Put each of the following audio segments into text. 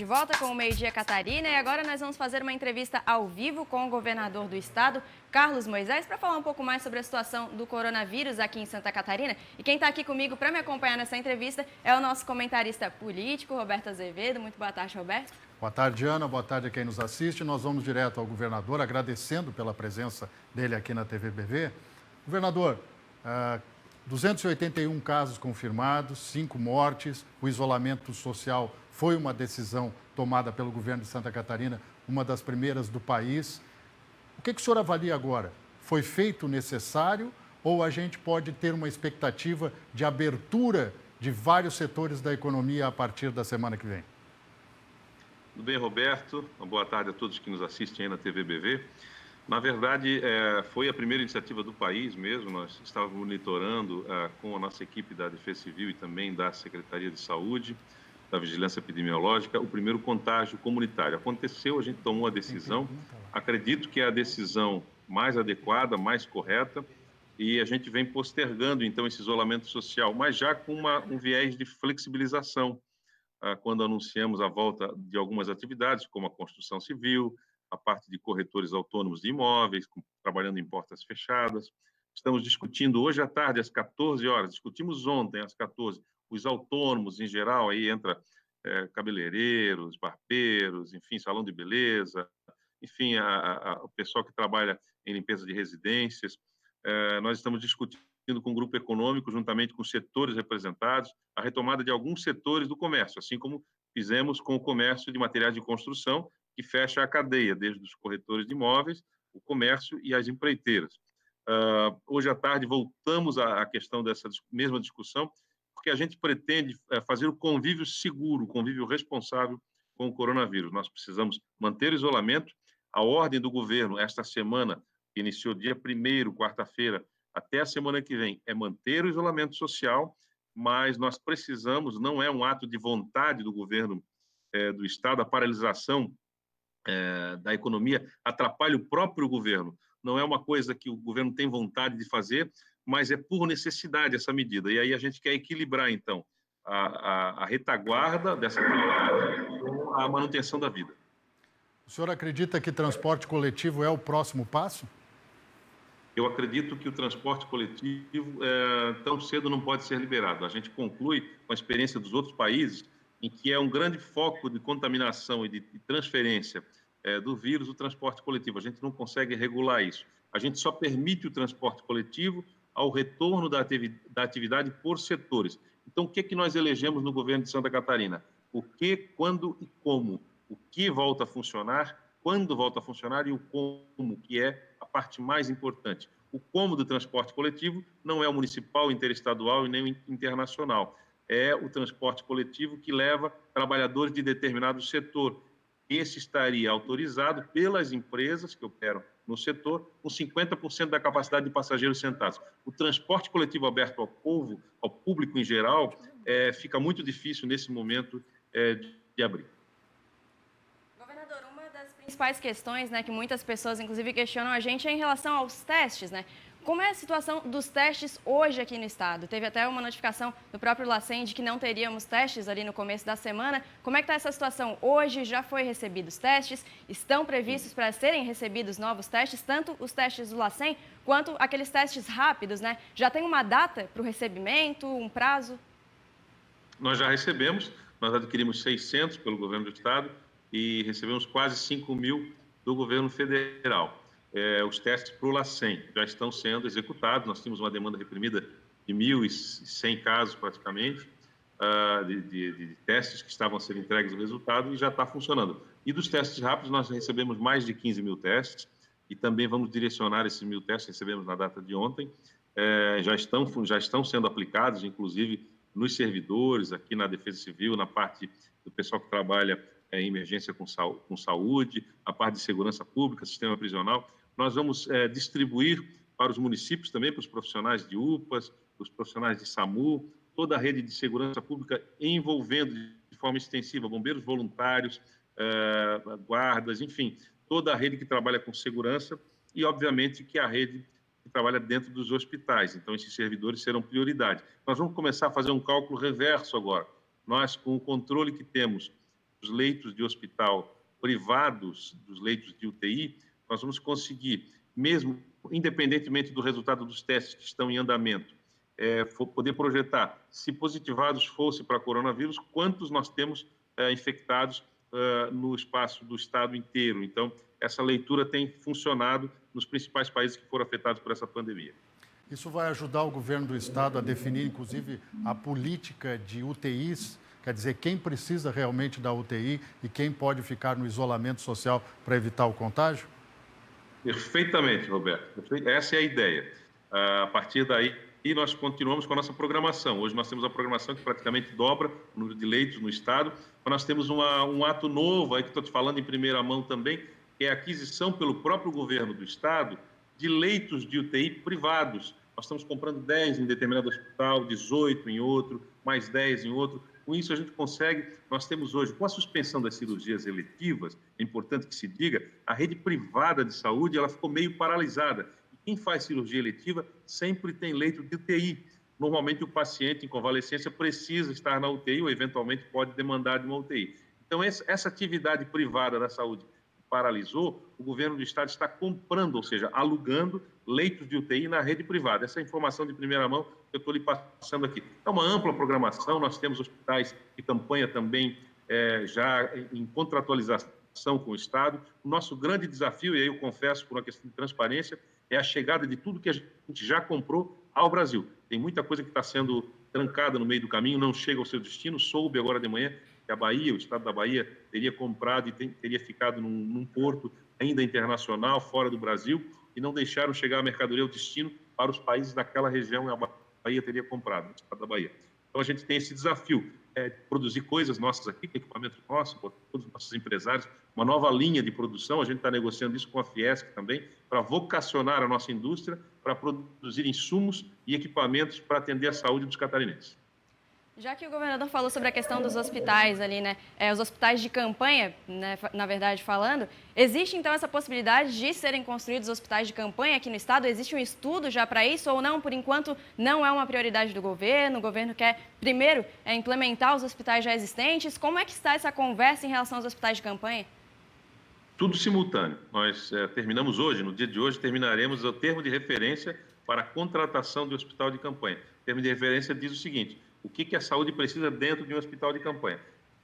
volta com o Meio Dia Catarina e agora nós vamos fazer uma entrevista ao vivo com o governador do estado, Carlos Moisés, para falar um pouco mais sobre a situação do coronavírus aqui em Santa Catarina. E quem está aqui comigo para me acompanhar nessa entrevista é o nosso comentarista político, Roberto Azevedo. Muito boa tarde, Roberto. Boa tarde, Ana. Boa tarde a quem nos assiste. Nós vamos direto ao governador, agradecendo pela presença dele aqui na TVBV. Governador, 281 casos confirmados, 5 mortes, o isolamento social foi uma decisão tomada pelo governo de Santa Catarina, uma das primeiras do país. O que o senhor avalia agora? Foi feito o necessário ou a gente pode ter uma expectativa de abertura de vários setores da economia a partir da semana que vem? Tudo bem, Roberto? Uma boa tarde a todos que nos assistem aí na TVBV. Na verdade, foi a primeira iniciativa do país mesmo. Nós estávamos monitorando com a nossa equipe da Defesa Civil e também da Secretaria de Saúde, da Vigilância Epidemiológica, o primeiro contágio comunitário. Aconteceu, a gente tomou a decisão. Acredito que é a decisão mais adequada, mais correta, e a gente vem postergando, então, esse isolamento social, mas já com um viés de flexibilização, quando anunciamos a volta de algumas atividades, como a construção civil, a parte de corretores autônomos de imóveis, trabalhando em portas fechadas. Estamos discutindo hoje à tarde, às 14 horas, discutimos ontem, às 14, os autônomos em geral, aí entra cabeleireiros, barbeiros, enfim, salão de beleza, enfim, o pessoal que trabalha em limpeza de residências. Nós estamos discutindo com o grupo econômico, juntamente com os setores representados, a retomada de alguns setores do comércio, assim como fizemos com o comércio de materiais de construção, que fecha a cadeia, desde os corretores de imóveis, o comércio e as empreiteiras. Hoje à tarde voltamos à questão dessa mesma discussão, porque a gente pretende fazer o convívio seguro, o convívio responsável com o coronavírus. Nós precisamos manter o isolamento. A ordem do governo, esta semana, que iniciou dia 1º, quarta-feira, até a semana que vem, é manter o isolamento social, mas nós precisamos, não é um ato de vontade do governo do Estado, a paralisação da economia atrapalha o próprio governo. Não é uma coisa que o governo tem vontade de fazer, mas é por necessidade essa medida. E aí a gente quer equilibrar, então, a retaguarda dessa atividade com a manutenção da vida. O senhor acredita que transporte coletivo é o próximo passo? Eu acredito que o transporte coletivo tão cedo não pode ser liberado. A gente conclui com a experiência dos outros países, em que é um grande foco de contaminação e de transferência do vírus, o transporte coletivo. A gente não consegue regular isso. A gente só permite o transporte coletivo ao retorno da atividade por setores. Então, o que é que nós elegemos no governo de Santa Catarina? O que, quando e como. O que volta a funcionar, quando volta a funcionar e o como, que é a parte mais importante. O como do transporte coletivo não é o municipal, interestadual e nem o internacional. É o transporte coletivo que leva trabalhadores de determinado setor. Esse estaria autorizado pelas empresas que operam no setor, com 50% da capacidade de passageiros sentados. O transporte coletivo aberto ao povo, ao público em geral, fica muito difícil nesse momento de abrir. Governador, uma das principais questões, né, que muitas pessoas, inclusive, questionam a gente é em relação aos testes, né? Como é a situação dos testes hoje aqui no estado? Teve até uma notificação do próprio LACEN de que não teríamos testes ali no começo da semana. Como é que está essa situação hoje? Já foi recebidos testes? Estão previstos para serem recebidos novos testes? Tanto os testes do LACEN quanto aqueles testes rápidos, né? Já tem uma data para o recebimento, um prazo? Nós já recebemos, nós adquirimos 600 pelo governo do estado e recebemos quase 5.000 do governo federal. Os testes para o LACEN já estão sendo executados. Nós tínhamos uma demanda reprimida de 1.100 casos, praticamente, de testes que estavam a ser entregues o resultado e já está funcionando. E dos testes rápidos, nós recebemos mais de 15.000 testes e também vamos direcionar esses 1.000 testes, recebemos na data de ontem, já estão sendo aplicados, inclusive, nos servidores, aqui na Defesa Civil, na parte do pessoal que trabalha em emergência com saúde, a parte de segurança pública, sistema prisional. Nós vamos distribuir para os municípios também, para os profissionais de UPAs, os profissionais de SAMU, toda a rede de segurança pública envolvendo de forma extensiva bombeiros voluntários, guardas, enfim, toda a rede que trabalha com segurança e, obviamente, que a rede que trabalha dentro dos hospitais. Então, esses servidores serão prioridade. Nós vamos começar a fazer um cálculo reverso agora. Nós, com o controle que temos dos os leitos de hospital privados dos leitos de UTI, nós vamos conseguir, mesmo independentemente do resultado dos testes que estão em andamento, poder projetar, se positivados fosse para coronavírus, quantos nós temos infectados no espaço do estado inteiro. Então, essa leitura tem funcionado nos principais países que foram afetados por essa pandemia. Isso vai ajudar o governo do estado a definir, inclusive, a política de UTIs, quer dizer, quem precisa realmente da UTI e quem pode ficar no isolamento social para evitar o contágio? Perfeitamente, Roberto. Essa é a ideia. A partir daí, nós continuamos com a nossa programação. Hoje nós temos a programação que praticamente dobra o número de leitos no estado. Mas nós temos um ato novo, aí que estou te falando em primeira mão também, que é a aquisição pelo próprio governo do estado de leitos de UTI privados. Nós estamos comprando 10 em determinado hospital, 18 em outro, mais 10 em outro. Com isso, a gente consegue, nós temos hoje, com a suspensão das cirurgias eletivas, é importante que se diga, a rede privada de saúde ela ficou meio paralisada. E quem faz cirurgia eletiva sempre tem leito de UTI. Normalmente, o paciente em convalescência precisa estar na UTI ou, eventualmente, pode demandar de uma UTI. Então, essa atividade privada da saúde paralisou, o governo do estado está comprando, ou seja, alugando leitos de UTI na rede privada. Essa é a informação de primeira mão que eu estou lhe passando aqui. É uma ampla programação, nós temos hospitais de campanha também já em contratualização com o estado. O nosso grande desafio, e aí eu confesso por uma questão de transparência, é a chegada de tudo que a gente já comprou ao Brasil. Tem muita coisa que está sendo trancada no meio do caminho, não chega ao seu destino. Soube agora de manhã que a Bahia, o estado da Bahia, teria comprado e teria ficado num porto ainda internacional, fora do Brasil, e não deixaram chegar a mercadoria ao destino para os países daquela região, a Bahia teria comprado, o estado da Bahia. Então, a gente tem esse desafio, de produzir coisas nossas aqui, equipamentos nossos, todos os nossos empresários, uma nova linha de produção, a gente está negociando isso com a Fiesc também, para vocacionar a nossa indústria, para produzir insumos e equipamentos para atender a saúde dos catarinenses. Já que o governador falou sobre a questão dos hospitais ali, né, os hospitais de campanha, né, na verdade falando, existe então essa possibilidade de serem construídos hospitais de campanha aqui no estado? Existe um estudo já para isso ou não? Por enquanto não é uma prioridade do governo, o governo quer primeiro implementar os hospitais já existentes. Como é que está essa conversa em relação aos hospitais de campanha? Tudo simultâneo. Nós terminamos hoje, no dia de hoje, terminaremos o termo de referência para a contratação de hospital de campanha. O termo de referência diz o seguinte: o que a saúde precisa dentro de um hospital de campanha.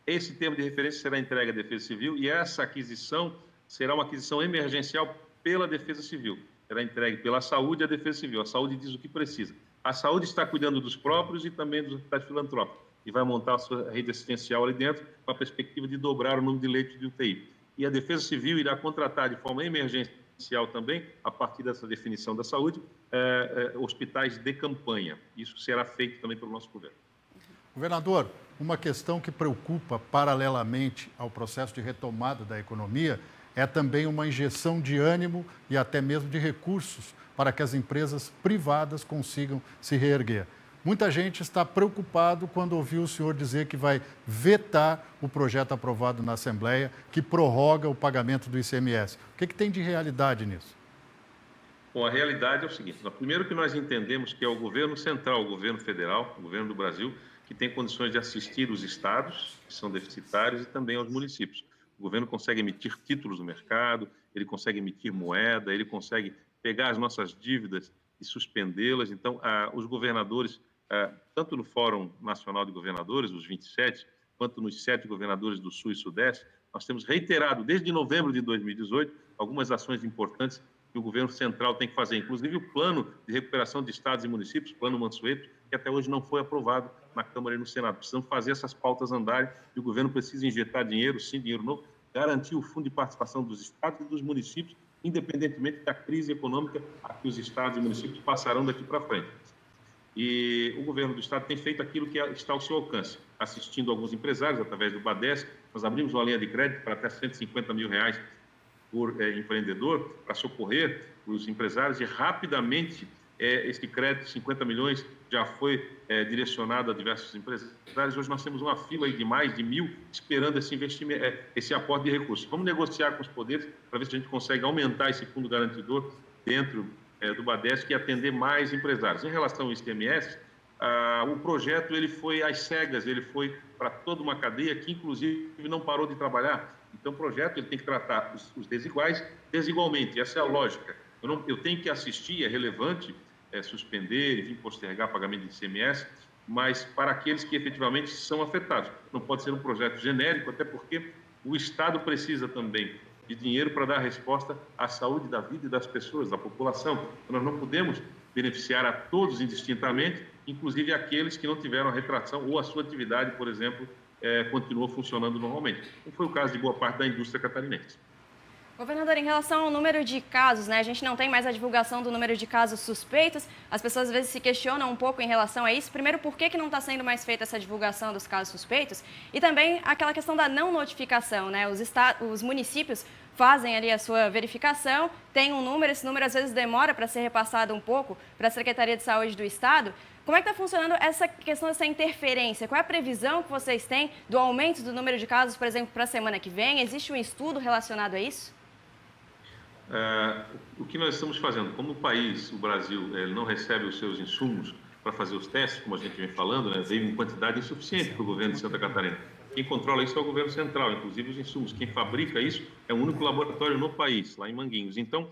Esse termo de referência será entregue à Defesa Civil e essa aquisição será uma aquisição emergencial pela Defesa Civil. Será entregue pela saúde à Defesa Civil. A saúde diz o que precisa. A saúde está cuidando dos próprios e também dos hospitais filantrópicos e vai montar a sua rede assistencial ali dentro com a perspectiva de dobrar o número de leitos de UTI. E a Defesa Civil irá contratar de forma emergencial também, a partir dessa definição da saúde, hospitais de campanha. Isso será feito também pelo nosso governo. Governador, uma questão que preocupa paralelamente ao processo de retomada da economia é também uma injeção de ânimo e até mesmo de recursos para que as empresas privadas consigam se reerguer. Muita gente está preocupado quando ouviu o senhor dizer que vai vetar o projeto aprovado na Assembleia que prorroga o pagamento do ICMS. O que tem de realidade nisso? Bom, a realidade é o seguinte: primeiro que nós entendemos que é o governo central, o governo federal, o governo do Brasil, que tem condições de assistir os estados, que são deficitários, e também aos municípios. O governo consegue emitir títulos no mercado, ele consegue emitir moeda, ele consegue pegar as nossas dívidas e suspendê-las. Então, os governadores, tanto no Fórum Nacional de Governadores, os 27, quanto nos 7 governadores do Sul e Sudeste, nós temos reiterado, desde novembro de 2018, algumas ações importantes que o governo central tem que fazer, inclusive o plano de recuperação de estados e municípios, plano Mansueto, que até hoje não foi aprovado na Câmara e no Senado. Precisamos fazer essas pautas andarem e o governo precisa injetar dinheiro, sim, dinheiro novo, garantir o fundo de participação dos estados e dos municípios, independentemente da crise econômica a que os estados e municípios passarão daqui para frente. E o governo do estado tem feito aquilo que está ao seu alcance, assistindo alguns empresários através do BADES. Nós abrimos uma linha de crédito para até R$150 mil por empreendedor, para socorrer os empresários, e rapidamente esse crédito, 50 milhões, já foi direcionado a diversos empresários. Hoje nós temos uma fila aí de mais de 1.000 esperando esse investimento, esse aporte de recursos. Vamos negociar com os poderes para ver se a gente consegue aumentar esse fundo garantidor dentro do BADES, que atender mais empresários. Em relação ao ICMS, O projeto ele foi às cegas, ele foi para toda uma cadeia que, inclusive, não parou de trabalhar. Então, o projeto ele tem que tratar os desiguais desigualmente. Essa é a lógica. Eu tenho que assistir, é relevante suspender, enfim, postergar pagamento de ICMS, mas para aqueles que efetivamente são afetados. Não pode ser um projeto genérico, até porque o Estado precisa também de dinheiro para dar resposta à saúde da vida e das pessoas, da população. Então, nós não podemos beneficiar a todos indistintamente, inclusive aqueles que não tiveram a retração ou a sua atividade, por exemplo, continuou funcionando normalmente. Como foi o caso de boa parte da indústria catarinense. Governador, em relação ao número de casos, né, a gente não tem mais a divulgação do número de casos suspeitos, as pessoas às vezes se questionam um pouco em relação a isso. Primeiro, por que não está sendo mais feita essa divulgação dos casos suspeitos? E também aquela questão da não notificação, né? Os municípios fazem ali a sua verificação, tem um número, esse número às vezes demora para ser repassado um pouco para a Secretaria de Saúde do Estado. Como é que está funcionando essa questão dessa interferência? Qual é a previsão que vocês têm do aumento do número de casos, por exemplo, para a semana que vem? Existe um estudo relacionado a isso? O que nós estamos fazendo, como o país, o Brasil, ele não recebe os seus insumos para fazer os testes, como a gente vem falando, né, veio em quantidade insuficiente para o governo de Santa Catarina. Quem controla isso é o governo central, inclusive os insumos. Quem fabrica isso é o único laboratório no país, lá em Manguinhos. Então,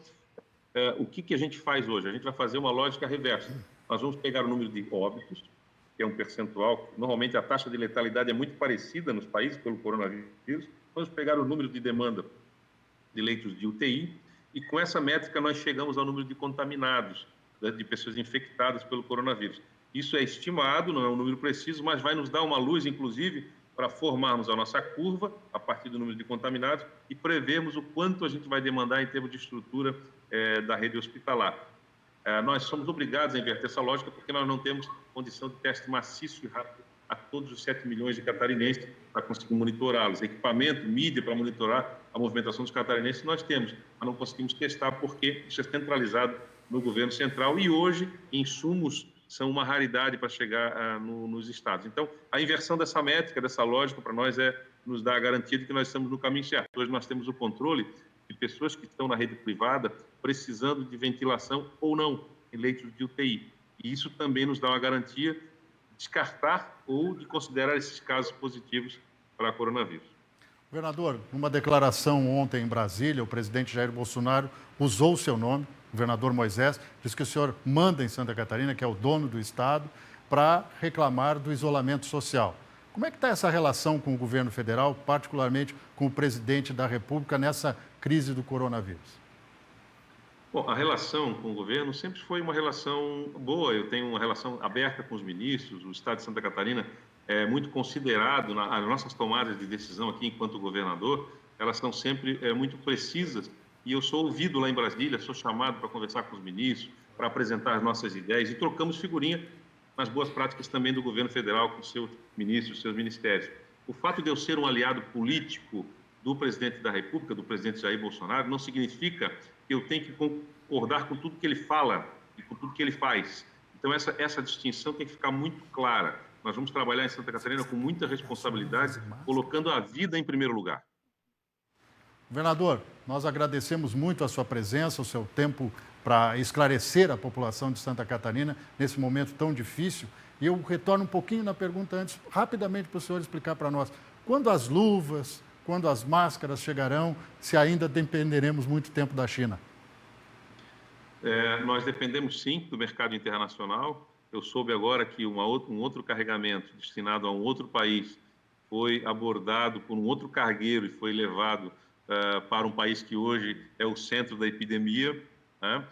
o que a gente faz hoje? A gente vai fazer uma lógica reversa. Nós vamos pegar o número de óbitos, que é um percentual, normalmente a taxa de letalidade é muito parecida nos países pelo coronavírus. Vamos pegar o número de demanda de leitos de UTI, e com essa métrica nós chegamos ao número de contaminados, de pessoas infectadas pelo coronavírus. Isso é estimado, não é um número preciso, mas vai nos dar uma luz, inclusive, para formarmos a nossa curva a partir do número de contaminados e prevermos o quanto a gente vai demandar em termos de estrutura da rede hospitalar. Nós somos obrigados a inverter essa lógica porque nós não temos condição de teste maciço e rápido a todos os 7 milhões de catarinenses para conseguir monitorá-los. Equipamento, mídia para monitorar a movimentação dos catarinenses nós temos, mas não conseguimos testar porque isso é centralizado no governo central e hoje insumos são uma raridade para chegar nos estados. Então, a inversão dessa métrica, dessa lógica, para nós nos dá a garantia de que nós estamos no caminho certo. Hoje nós temos o controle de pessoas que estão na rede privada precisando de ventilação ou não em leitos de UTI. E isso também nos dá uma garantia de descartar ou de considerar esses casos positivos para coronavírus. Governador, numa declaração ontem em Brasília, o presidente Jair Bolsonaro usou o seu nome, governador Moisés, disse que o senhor manda em Santa Catarina, que é o dono do estado, para reclamar do isolamento social. Como é que está essa relação com o governo federal, particularmente com o presidente da República, nessa crise do coronavírus? Bom, a relação com o governo sempre foi uma relação boa. Eu tenho uma relação aberta com os ministros. O estado de Santa Catarina é muito considerado, as nossas tomadas de decisão aqui enquanto governador, elas são sempre muito precisas. E eu sou ouvido lá em Brasília, sou chamado para conversar com os ministros, para apresentar as nossas ideias e trocamos figurinha nas boas práticas também do governo federal com seus ministros, seus ministérios. O fato de eu ser um aliado político do presidente da República, do presidente Jair Bolsonaro, não significa que eu tenho que concordar com tudo que ele fala e com tudo que ele faz. Então, essa distinção tem que ficar muito clara. Nós vamos trabalhar em Santa Catarina com muita responsabilidade, colocando a vida em primeiro lugar. Governador, nós agradecemos muito a sua presença, o seu tempo para esclarecer a população de Santa Catarina nesse momento tão difícil. E eu retorno um pouquinho na pergunta antes, rapidamente para o senhor explicar para nós. Quando as luvas, quando as máscaras chegarão, se ainda dependeremos muito tempo da China? Nós dependemos sim do mercado internacional. Eu soube agora que um outro carregamento destinado a um outro país foi abordado por um outro cargueiro e foi levado para um país que hoje é o centro da epidemia, né,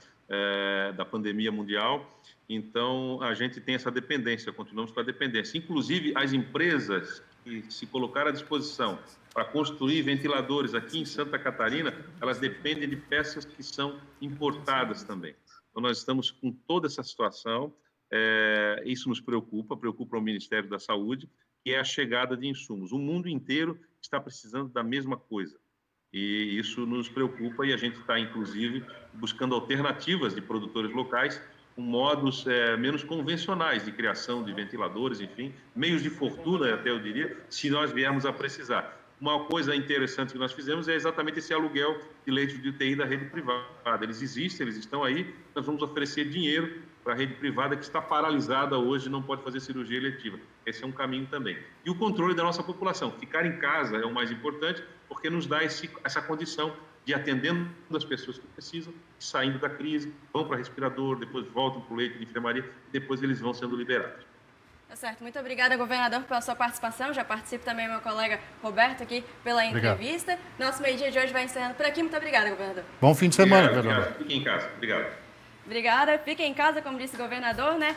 da pandemia mundial. Então, a gente tem essa dependência, continuamos com a dependência. Inclusive, as empresas que se colocaram à disposição para construir ventiladores aqui em Santa Catarina, elas dependem de peças que são importadas também. Então, nós estamos com toda essa situação, isso nos preocupa o Ministério da Saúde, que é a chegada de insumos. O mundo inteiro está precisando da mesma coisa. E isso nos preocupa e a gente está, inclusive, buscando alternativas de produtores locais com modos menos convencionais de criação de ventiladores, enfim, meios de fortuna, até eu diria, se nós viermos a precisar. Uma coisa interessante que nós fizemos é exatamente esse aluguel de leitos de UTI da rede privada. Eles existem, eles estão aí, nós vamos oferecer dinheiro para a rede privada que está paralisada hoje, não pode fazer cirurgia eletiva. Esse é um caminho também. E o controle da nossa população. Ficar em casa é o mais importante, porque nos dá essa condição de atendendo as pessoas que precisam, saindo da crise, vão para respirador, depois voltam para o leito de enfermaria, e depois eles vão sendo liberados. Tá certo. Muito obrigada, governador, pela sua participação. Já participo também meu colega Roberto aqui pela entrevista. Obrigado. Nosso meio-dia de hoje vai encerrando por aqui. Muito obrigada, governador. Bom fim de semana, governador. Fiquem em casa. Obrigado. Obrigada. Fiquem em casa, como disse o governador, né?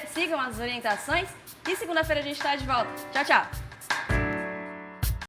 Sigam as orientações e segunda-feira a gente está de volta. Tchau, tchau.